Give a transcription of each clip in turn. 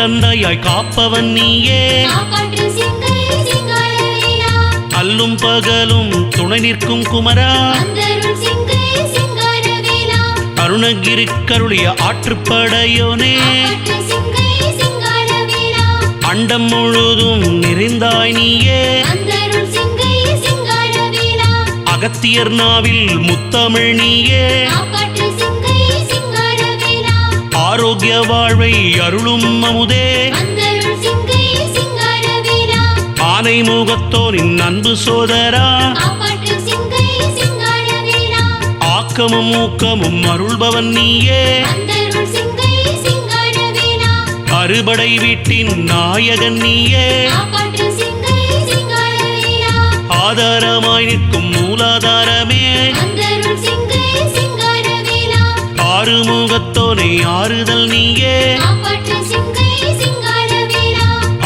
தந்தையாய் காப்பவன் நீயே. அல்லும் பகலும் துணை நிற்கும் குமரா, அருணகிரி கருளிய ஆற்றுப்படையோனே. அண்டம் முழுதும் நிறைந்தாய் நீயே. அகத்தியர் நாவில் முத்தமிழ் நீயே. ஆரோக்கிய வாழ்வை அருளும் அமுதே. ஆனை முகத்தோரின் அன்பு சோதரா, ஆக்கமும் ஊக்கமும் அருள்பவன் நீயே. அறுபடை வீட்டின் நாயகன் நீயே. ஆதாரமாய் நிற்கும் மூலாதாரமே. ஆறுமுகத்தோனை ஆறுதல் நீயே.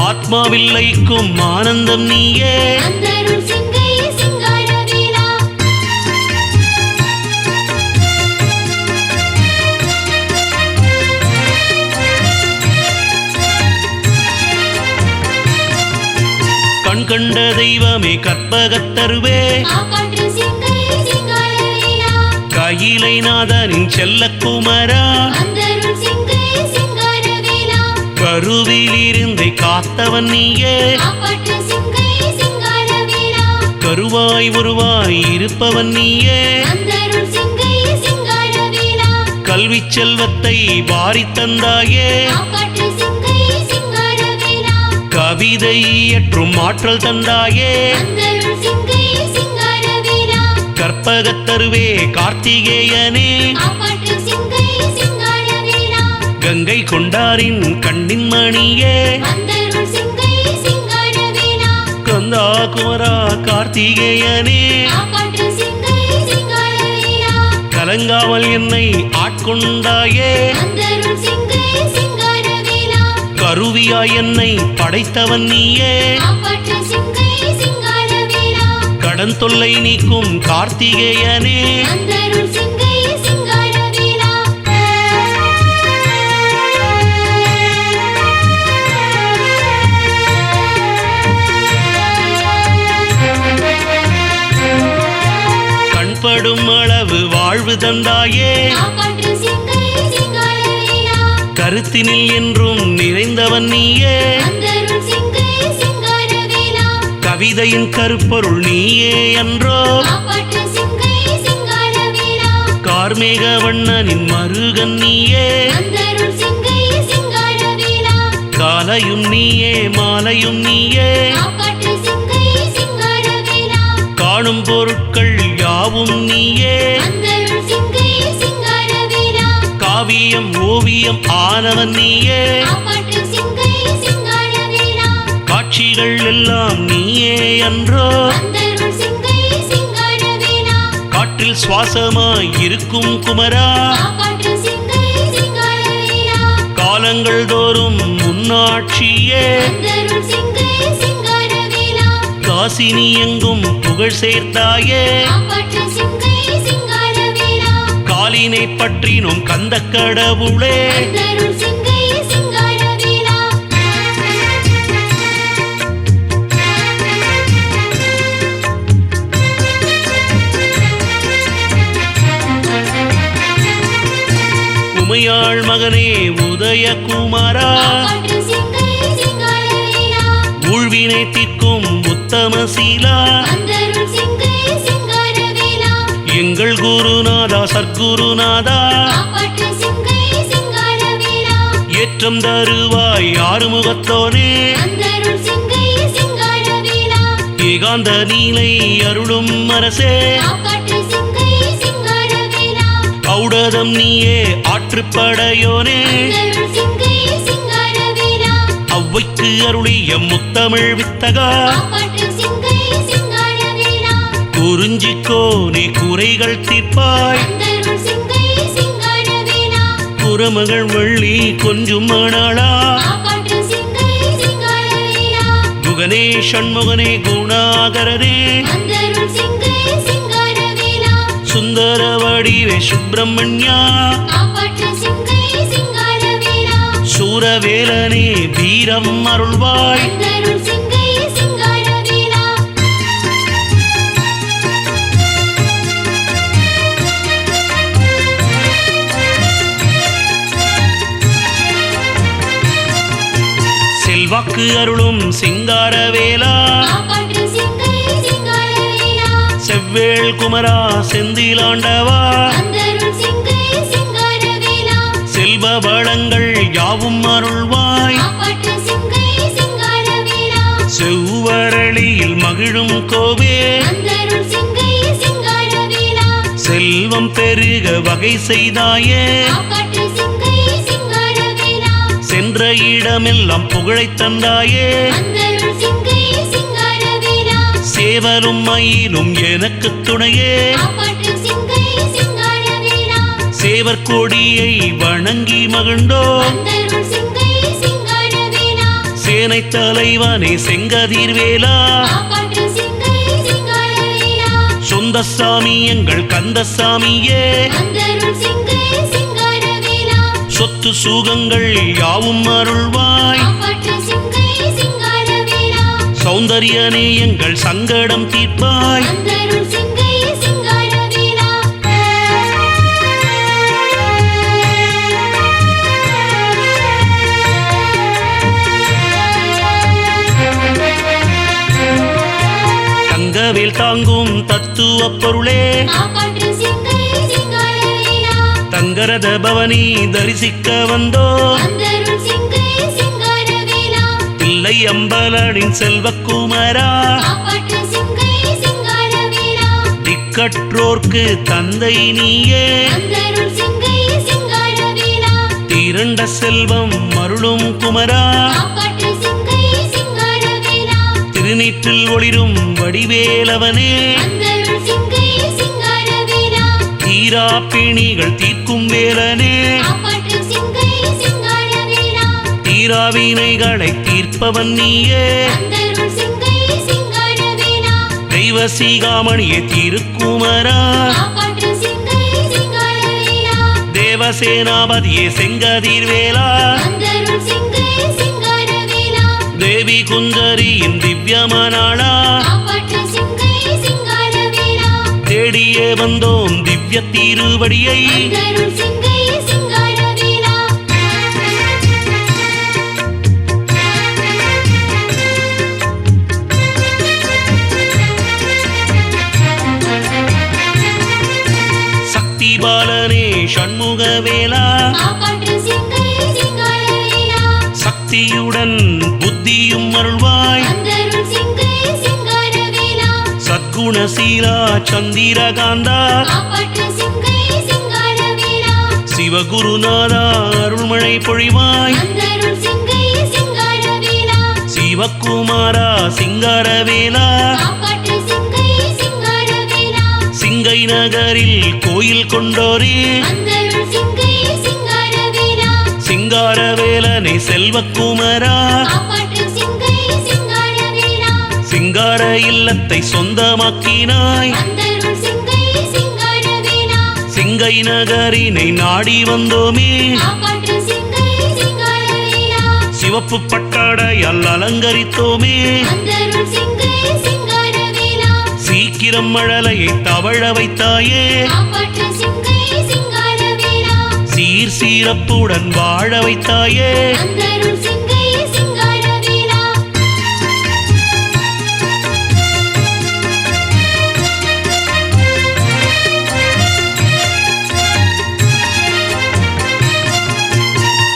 ஆத்மாவில் லயிக்கும் ஆனந்தம் நீயே. கண் கண்ட தெய்வமே கற்பகத்தருவே. கையிலை நாதனின் செல்லக்குமரா, கருவிலிருந்தை காத்தவன் நீயே. கருவாய் உருவாய் இருப்பவன் நீயே. கல்வி செல்வத்தை வாரி தந்தாயே. கவிதை இயற்றும் ஆற்றல் தந்தாயே. கற்பகத்தருவே கார்த்திகேயனே. கங்கை கொண்டாரின் கண்ணின் மணியே. கந்தா குமரா கார்த்திகேயனே. கலங்காமல் என்னை ஆட்கொண்டாயே. கருவியாய் என்னை படைத்தவன் நீயே. கடன் தொல்லை நீக்கும் கார்த்திகேயனே. கண்படும் அளவு வாழ்வு தந்தாயே. கருத்தினில் என்றும் நிறைந்தவன் நீயே. கவிதையின் கருப்பொருள் நீயே என்றோ. கார்மேக வண்ணனின் மருகன் நீயே. காலையும் நீயே மாலையும் நீயே. காணும் பொருட்கள் யாவும் நீயே. காவியம் ஓவியம் ஆனவன் நீயே. காட்சிகள் எல்லாம் நீயே அன்றோ. காற்றில் சுவாசமாய் இருக்கும் குமரா, காலங்கள் தோறும் முன்னாட்சியே. காசினி எங்கும் புகழ் சேர்த்தாயே. காலினை பற்றினும் கந்த கடவுளே. உமையாள் மகனே உதயகுமாரா, ஊழ்வினை தீர்க்கும் உத்தம சீலா. எங்கள் குருநாதா சர்க்குருநாதா, ஏற்றம் தருவாய் ஆறுமுகத்தோனே. ஏகாந்த நீலை அருளும் அரசே. ஔடதம் நீயே ஆற்றுப்படையோனே. அவ்வைக்கு அருளிய முத்தமிழ் வித்தகா, குறிஞ்சிக்கோ நீ குறைகள் தீர்ப்பாய். குரமகள் வள்ளி கொஞ்சும் மணாளா, குகனே ஷண்முகனே குணாகரனே. சுந்தர வடிவே சுப்பிரமணியா, சூரவேலனே வீரம் அருள்வாய் வந்தருள் சிங்கை சிங்காரவேலா செல்வாக்கு அருளும் சிங்காரவேலா காப்பாற்று சிங்கை சிங்காரவேலா செவ்வேள் குமரா செந்திலாண்டவா வந்தருள் சிங்கை சிங்காரவேலா செல்வ வளங்கள் யாவும் அருள்வாய் காப்பாற்று சிங்கை சிங்காரவேலா செவ்வரளியில் மகிழும் கோவே வந்தருள் சிங்கை சிங்காரவேலா செல்வம் பெருக வகை செய்தாயே காப்பாற்று சிங்கை சிங்காரவேலா சென்ற இடமெல்லாம் புகழைத் தந்தாயே வந்தருள் சிங்கை சிங்காரவேலா சேவலும் மயிலும் எனக்கு துணையே காப்பாற்று சிங்கை சிங்காரவேலா சேவர் கொடியை வணங்கி மகிழ்ந்தோ வந்தருள் சிங்கை சிங்காரவேலா சேனை தலைவனே செங்கதிர்வேலா காப்பாற்று சிங்கை சிங்காரவேலா சொந்தசாமி எங்கள் கந்தசாமியே வந்தருள் சிங்கை சிங்காரவேலா சொத்து சுகங்கள் யாவும் அருள்வாய் காப்பாற்று சிங்கை சிங்காரவேலா சௌந்தரியனே எங்கள் சங்கடம் தீர்ப்பாய் வந்தருள் சிங்கை சிங்காரவேலா தங்கவேல் தாங்கும் தத்துவ பொருளே காப்பாற்று சிங்கை சிங்காரவேலா தங்கரத பவனி தரிசிக்க வந்தோ வந்தருள் சிங்கை சிங்காரவேலா பிள்ளை அம்பலனின் செல்வக்குமரா காப்பாற்று சிங்கை சிங்காரவேலா திக்கற்றோர்க்கு தந்தை நீயே வந்தருள் சிங்கை சிங்காரவேலா திரண்ட செல்வம் அருளும் குமரா காப்பாற்று சிங்கை சிங்காரவேலா திருநீற்றில் ஒளிரும் வடிவேலவனே வந்தருள் சிங்கை சிங்காரவேலா தீரா பிணிகள் தீர்க்கும் வேலனே காப்பாற்று சிங்கை சிங்காரவேலா தீராவினைகளை தீர்ப்பவன் நீயே வந்தருள் சிங்கை சிங்காரவேலா தெய்வ சீகாமணியே திருக்குமரா காப்பாற்று சிங்கை சிங்காரவேலா தேவசேனாபதியே செங்கதிர்வேலா வந்தருள் சிங்கை சிங்காரவேலா தேவி குந்தரியின் திவ்யமனாளா காப்பாற்று சிங்கை சிங்காரவேலா தேடியே வந்தோம் திவ்ய திருவடியை வந்தருள் சிங்கை சிங்காரவேலா சக்தி பாலனே சண்முகவேலா காப்பாற்று சிங்கை சிங்காரவேலா சக்தியுடன் புத்தியும் அருள்வாய் வந்தருள் சிங்கை சிங்காரவேலா சத்குணசீலா சந்திரகாந்தா காப்பாற்று சிங்கை சிங்காரவேலா சிவகுருநாதா அருள்மழை பொழிவாய் வந்தருள் சிங்கை சிங்காரவேலா சிவகுமாரா சிங்காரவேலா காப்பாற்று சிங்கை சிங்காரவேலா சிங்கை நகரில் கோயில் கொண்டோரே வந்தருள் சிங்கை சிங்காரவேலா சிங்காரவேலனை செல்வக்குமரா காப்பாற்று சிங்கை சிங்காரவேலா சிங்கார இல்லத்தை சொந்தமாக்கினாய் வந்தருள் சிங்கை சிங்காரவேலா சிங்கை நகரினை நாடி வந்தோமே காப்பாற்று சிங்கை சிங்காரவேலா சிவப்பு பட்டாடையால் அலங்கரித்தோமே வந்தருள் சிங்கை சிங்காரவேலா சீக்கிரம் மழலையை தவழ வைத்தாயே காப்பாற்று சிங்கை சிங்காரவேலா சீர் சீரப்புடன் வாழ வைத்தாயே வந்தருள் சிங்கை சிங்காரவேலா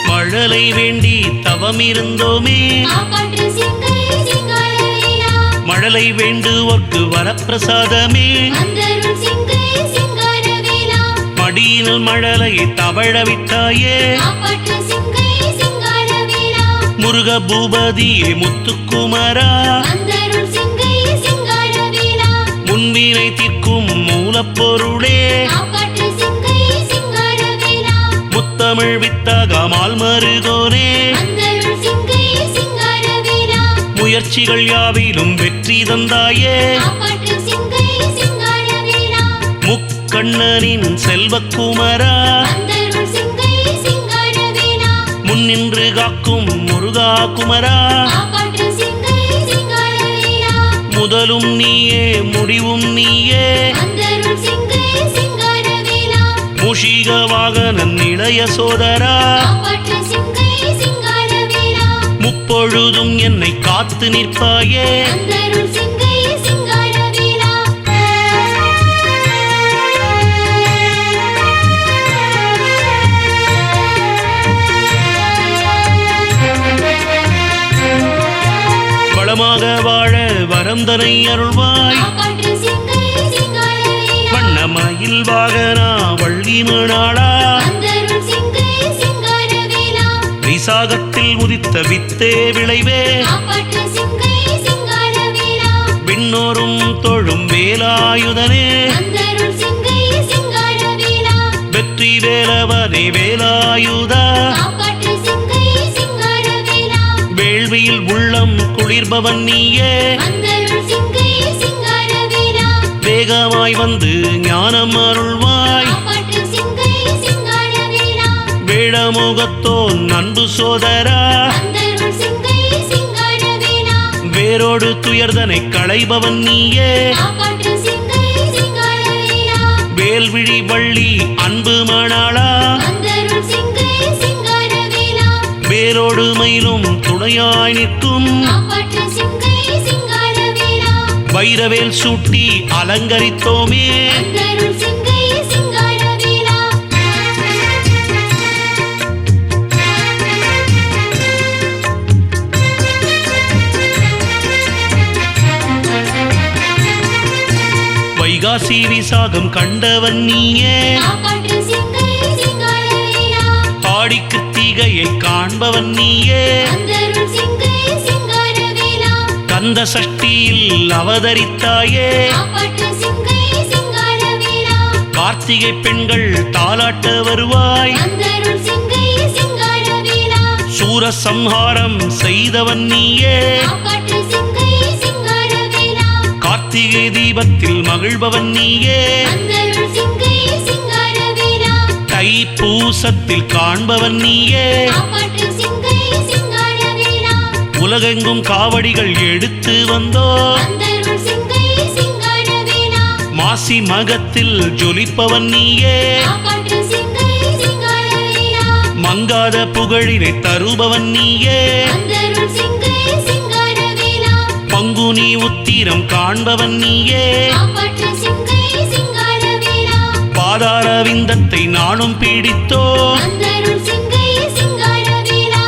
மழலை வேண்டி தவமிருந்தோமே காப்பாற்று சிங்கை சிங்காரவேலா மழலை வேண்டுவோர்க்கு வரப்பிரசாதமே வந்தருள் சிங்கை சிங்காரவேலா மடியினில் மழலையை தவழ விட்டாயே காப்பாற்று சிங்கை சிங்காரவேலா முருக பூபதியே முத்துக்குமரா வந்தருள் சிங்கை சிங்காரவேலா முன்வினை தீர்க்கும் மூலப்பொருளே காப்பாற்று சிங்கை சிங்காரவேலா முத்தமிழ் வித்தகமால் மருகோனே வந்தருள் சிங்கை சிங்காரவேலா முயற்சிகள் யாவிலும் வெற்றி தந்தாயே காப்பாற்று சிங்கை சிங்காரவேலா முக்கண்ணனின் செல்வக்குமரா வந்தருள் சிங்கை சிங்காரவேலா முன்னின்று காக்கும் முருகா குமரா காப்பாற்று சிங்கை சிங்காரவேலா முதலும் நீயே முடிவும் நீயே வந்தருள் சிங்கை சிங்காரவேலா மூஷிக வாகனன் இளைய சோதரா காப்பாற்று சிங்கை சிங்காரவேலா முப்பொழுதும் என்னை காத்து நிற்பாயே வந்தருள் சிங்கை சிங்காரவேலா வளமாக வாழ வரந்தனை அருள்வாய் காப்பாற்று சிங்கை சிங்காரவேலா வண்ணமயில் வாகனா வள்ளி மணாளா வந்தருள் சிங்கை சிங்காரவேலா விசாகத்தில் உதித்த வித்தே விளைவே காப்பாற்று சிங்கை சிங்காரவேலா விண்ணோரும் தொழும் வேலாயுதனே வந்தருள் சிங்கை சிங்காரவேலா வெற்றி வேலவனே வேலாயுதா காப்பாற்று சிங்கை சிங்காரவேலா வேள்வியில் உள்ளம் குளிர்பவன் நீயே வந்தருள் சிங்கை சிங்காரவேலா வேகமாய் வந்து ஞானம் அருள்வாய் காப்பாற்று சிங்கை சிங்காரவேலா வேடமுகத்தோன் அன்பு சோதரா வந்தருள் சிங்கை சிங்காரவேலா வேரோடு துயர்தனை களைபவன் நீயே காப்பாற்று சிங்கை சிங்காரவேலா வேல்விழி வள்ளி அன்பு மணாளா வந்தருள் சிங்கை சிங்காரவேலா வேரோடு மயிலும் துணையாய் நிற்கும் காப்பாற்று சிங்கை சிங்காரவேலா வைரவேல் சூட்டி அலங்கரித்தோமே வந்தருள் சிங்கை சிங்காரவேலா வைகாசி விசாகம் கண்டவன் நீயே காப்பாற்று சிங்கை சிங்காரவேலா ஆடி கிருத்திகையை காண்பவன் நீயே வந்தருள் சிங்கை சிங்காரவேலா கந்த சஷ்டியில் அவதரித்தாயே காப்பாற்று சிங்கை சிங்காரவேலா கார்த்திகை பெண்கள் தாலாட்ட வருவாய் வந்தருள் சிங்கை சிங்காரவேலா சூரசம்ஹாரம் செய்தவன் நீயே காப்பாற்று சிங்கை சிங்காரவேலா கார்த்திகை தீபத்தில் மகிழ்பவன் நீயே வந்தருள் சிங்கை சிங்காரவேலா தைப்பூசத்தில் காண்பவன் நீயே காப்பாற்று சிங்கை சிங்காரவேலா உலகெங்கும் காவடிகள் எடுத்து வந்தோ வந்தருள் சிங்கை சிங்காரவேலா மாசி மகத்தில் ஜொலிப்பவன் நீயே காப்பாற்று சிங்கை சிங்காரவேலா மங்காத புகழினை தருபவன் நீயே வந்தருள் சிங்கை சிங்காரவேலா பங்குனி உத்திரம் காண்பவன் நீயே காப்பாற்று சிங்கை சிங்காரவேலா பாதார விந்தத்தை நானும் பீடித்தோ வந்தருள் சிங்கை சிங்காரவேலா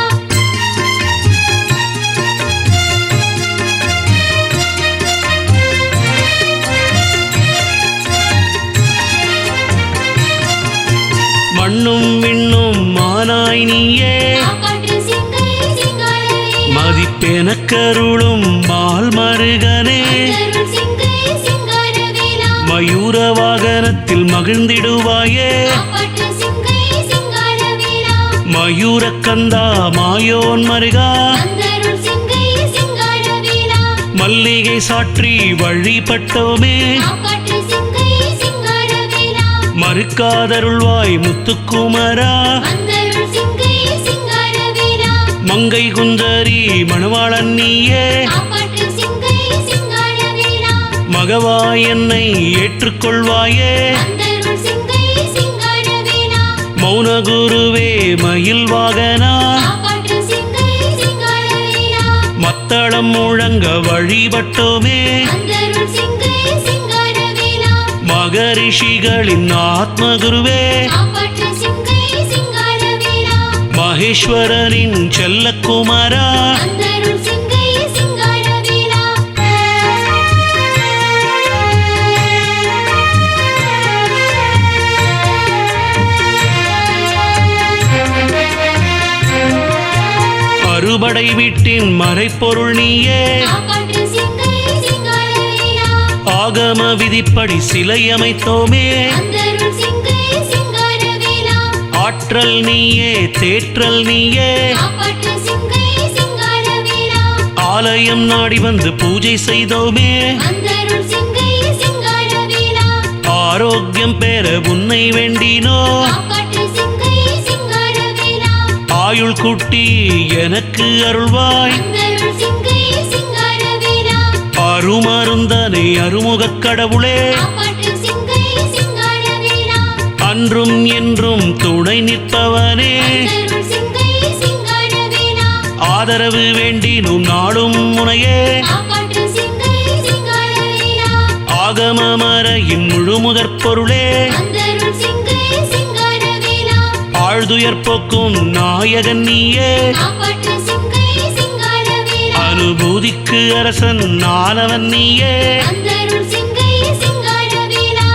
மண்ணும் விண்ணும் மானாய் நீயே காப்பாற்று சிங்கை சிங்காரவேலா மதிப்பெனக்கருளும் மால் மருகனே வந்தருள் சிங்கை சிங்காரவேலா மயூர வாகனத்தில் மகிழ்ந்திடுவாயே காப்பாற்று சிங்கை சிங்காரவேலா மயூர கந்தா மாயோன் மருகா வந்தருள் சிங்கை சிங்காரவேலா மல்லிகை சாற்றி வழிபட்டோமே காப்பாற்று சிங்கை சிங்காரவேலா மறுக்காதருள்வாய் முத்துக்குமரா வந்தருள் சிங்கை சிங்காரவேலா மங்கை குந்தரி மணவாளன் நீயே காப்பாற்று சிங்கை சிங்காரவேலா மகவாய் என்னை ஏற்றுக்கொள்வாயே வந்தருள் சிங்கை சிங்காரவேலா மௌனகுருவே மயில் வாகனா காப்பாற்று சிங்கை சிங்காரவேலா மத்தளம் முழங்க வழிபட்டோமே வந்தருள் சிங்கை சிங்காரவேலா மகரிஷிகளின் ஆத்மகுருவே காப்பாற்று சிங்கை சிங்காரவேலா மகேஸ்வரனின் செல்லக்குமாரா வந்தருள் சிங்கை சிங்காரவேலா அறுபடை வீட்டின் மறைப்பொருள் நீயே காப்பாற்று சிங்கை சிங்காரவேலா ஆகம விதிப்படி சிலை அமைத்தோமே வந்தருள் சிங்கை சிங்காரவேலா ஆற்றல் நீயே தேற்றல் நீயே காப்பாற்று சிங்கை சிங்காரவேலா ஆலயம் நாடி வந்து பூஜை செய்தோமே வந்தருள் சிங்கை சிங்காரவேலா ஆரோக்கியம் பெற உன்னை வேண்டினோ காப்பாற்று சிங்கை சிங்காரவேலா ஆயுள் கூட்டி எனக்கு அருள்வாய் வந்தருள் சிங்கை சிங்காரவேலா அருமருந்தனை அருமுகக் கடவுளே காப்பாற்று சிங்கை சிங்காரவேலா அன்றும் என்றும் துணை நிற்பவனே வந்தருள் சிங்கை சிங்காரவேலா ஆதரவு வேண்டினும் நாளும் முனையே காப்பாற்று சிங்கை சிங்காரவேலா ஆகமமறையின் முழுமுதற் பொருளே வந்தருள் சிங்கை சிங்காரவேலா ஆழ்துயர் போக்கும் நாயகன் நீயே காப்பாற்று சிங்கை சிங்காரவேலா அனுபூதிக்கு அரசன் நானவன் நீயே வந்தருள் சிங்கை சிங்காரவேலா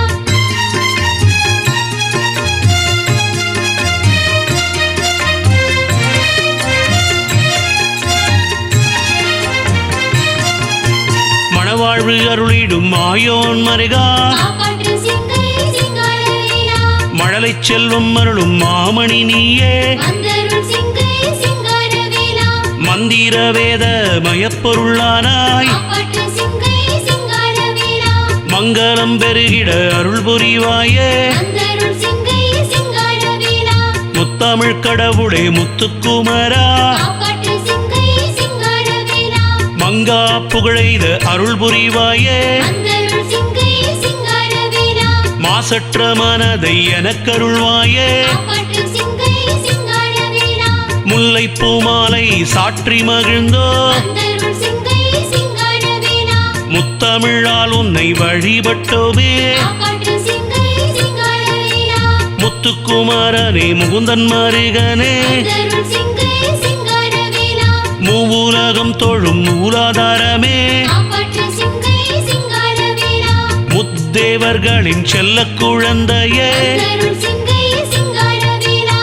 மணவாழ்வு அருளிடும் மாயோன் மருகா காப்பாற்று சிங்கை சிங்காரவேலா மழலைச் செல்வம் அருளும் மாமணி நீயே வந்தருள் சிங்கை சிங்காரவேலா மந்திர வேத மயப்பொருளானாய் காப்பாற்று சிங்கை சிங்காரவேலா மங்களம் பெருகிட அருள் புரிவாயே வந்தருள் சிங்கை சிங்காரவேலா முத்தமிழ் கடவுளே முத்துக்குமரா காப்பாற்று சிங்கை சிங்காரவேலா மங்கா புகழைத அருள் புரிவாயே வந்தருள் சிங்கை சிங்காரவேலா மாசற்ற மனதை எனக்கருள்வாயே காப்பாற்று சிங்கை சிங்காரவேலா முல்லைப்பூ மாலை சாற்றி மகிழ்ந்தோ வந்தருள் சிங்கை சிங்காரவேலா முத்தமிழால் உன்னை வழிபட்டோமே காப்பாற்று சிங்கை சிங்காரவேலா முத்துக்குமாரனே முகுந்தன் மருகனே வந்தருள் சிங்கை சிங்காரவேலா மூவுலகம் தொழும் மூலாதாரமே காப்பாற்று சிங்கை சிங்காரவேலா முத்தேவர்களின் செல்ல குழந்தையே வந்தருள் சிங்கை சிங்காரவேலா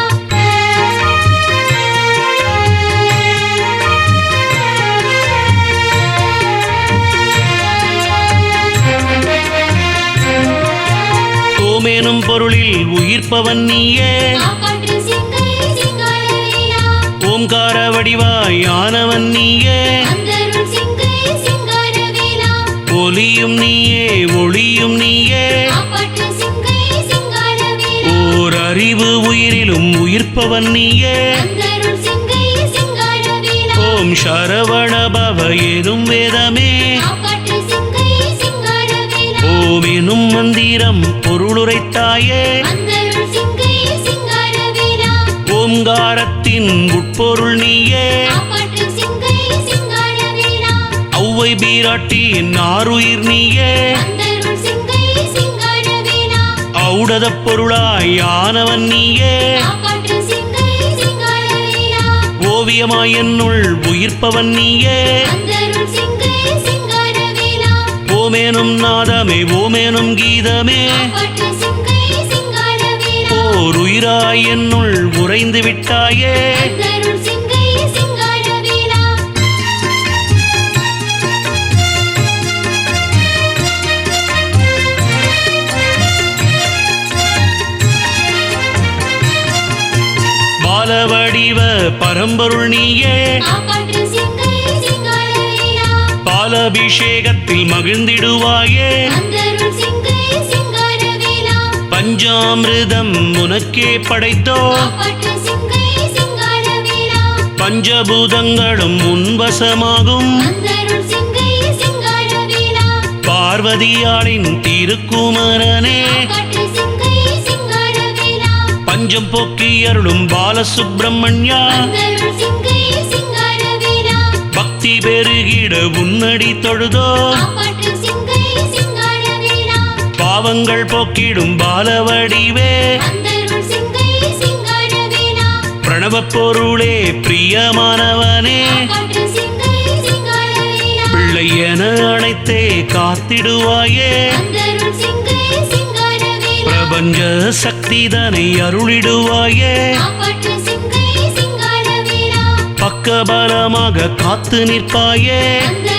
ஓமேனும் பொருளில் உயிர்ப்பவன் நீயே காப்பாற்று சிங்கை சிங்காரவேலா ஓம்கார வடிவாய் ஆனவன் நீயே வந்தருள் சிங்கை சிங்காரவேலா ஒலியும் நீயே ஒளியும் நீயே காப்பாற்று சிங்கை சிங்காரவேலா ஓர் அறிவு உயிரிலும் உயிர்ப்பவன் நீயே வந்தருள் சிங்கை சிங்காரவேலா ஓம் சரவண பவ எனும் வேதமே காப்பாற்று சிங்கை சிங்காரவேலா ஓம் எனும் மந்திரம் பொருளுரைத்தாயே வந்தருள் சிங்கை சிங்காரவேலா ஓம்காரத்தின் உட்பொருள் நீயே காப்பாற்று சிங்கை சிங்காரவேலா ஔவை பீராட்டியின் ஆருயிர் நீயே வந்தருள் சிங்கை சிங்காரவேலா ஔடத பொருளாய் ஆனவன் நீயே காப்பாற்று சிங்கை சிங்காரவேலா ஓவியமாய் என்னுள் உயிர்ப்பவன் நீயே வந்தருள் சிங்கை சிங்காரவேலா ஓமேனும் நாதமே ஓமேனும் கீதமே காப்பாற்று சிங்கை சிங்காரவேலா ஓர் உயிராய் என்னுள் உறைந்து விட்டாயே வந்தருள் சிங்கை சிங்காரவேலா பாலவடிவ பரம்பொருள் நீயே காப்பாற்று சிங்கை சிங்காரவேலா பாலபிஷேகத்தில் மகிழ்ந்திடுவாயே வந்தருள் சிங்கை சிங்காரவேலா பஞ்சாமிர்தம் உனக்கே படைத்தோ காப்பாற்று சிங்கை சிங்காரவேலா பஞ்சபூதங்களும் உன்வசமாகும் வந்தருள் சிங்கை சிங்காரவேலா பார்வதியாளின் திருக்குமரனே காப்பாற்று சிங்கை சிங்காரவேலா பஞ்சம் போக்கி அருளும் பாலசுப்பிரமணியா வந்தருள் சிங்கை சிங்காரவேலா பக்தி பெருகிட உன்னடி தொழுதோ காப்பாற்று சிங்கை சிங்காரவேலா பாவங்கள் போக்கிடும் பாலவடிவே வந்தருள் சிங்கை சிங்காரவேலா பிரணவ பொருளே பிரியமானவனே காப்பாற்று சிங்கை சிங்காரவேலா பிள்ளை என அழைத்தே காத்திடுவாயே வந்தருள் சிங்கை சிங்காரவேலா பிரபஞ்ச சக்திதனை அருளிடுவாயே காப்பாற்று சிங்கை சிங்காரவேலா பக்கபலமாக காத்து நிற்பாயே வந்தருள்